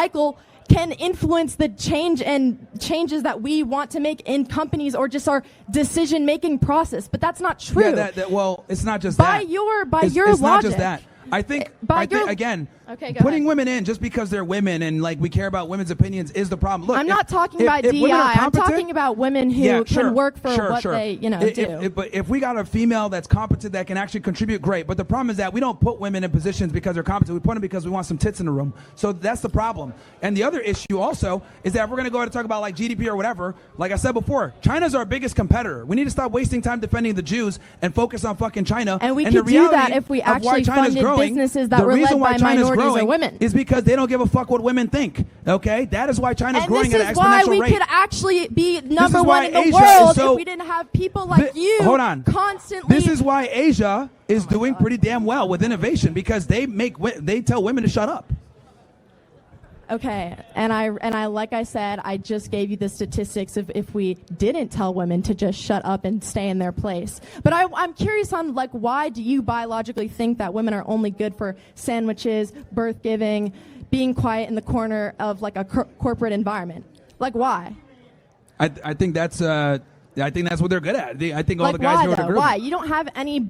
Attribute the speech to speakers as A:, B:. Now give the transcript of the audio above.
A: cycle can influence the changes that we want to make in companies or just our decision-making process. But that's not true.
B: Yeah, well, it's not just
A: by
B: that.
A: Your
B: it's
A: logic.
B: Not just that. I think again,
A: okay,
B: putting women in just because they're women and like we care about women's opinions is the problem. Look,
A: I'm not talking about DEI. I'm talking about women who can work for what they do.
B: But if we got a female that's competent that can actually contribute, great. But the problem is that we don't put women in positions because they're competent. We put them because we want some tits in the room. So that's the problem. And the other issue also is that if we're going to go ahead and talk about like GDP or whatever, like I said before, China's our biggest competitor. We need to stop wasting time defending the Jews and focus on fucking China.
A: And we could do that if we actually funded businesses that were led by minorities or women.
B: Is because they don't give a fuck what women think. Okay, that is why China's growing at an exponential rate.
A: And this is why we could actually be number one in the world if we didn't have people like you constantly.
B: This is why Asia is doing pretty damn well with innovation because they tell women to shut up.
A: Okay, and I like I said, I just gave you the statistics of if we didn't tell women to just shut up and stay in their place. But I'm curious on like why do you biologically think that women are only good for sandwiches, birth giving, being quiet in the corner of like a corporate environment? Like why?
B: I think that's what they're good at. I think all
A: like
B: the guys
A: why,
B: know what
A: though?
B: they're good at.
A: Why? You don't have any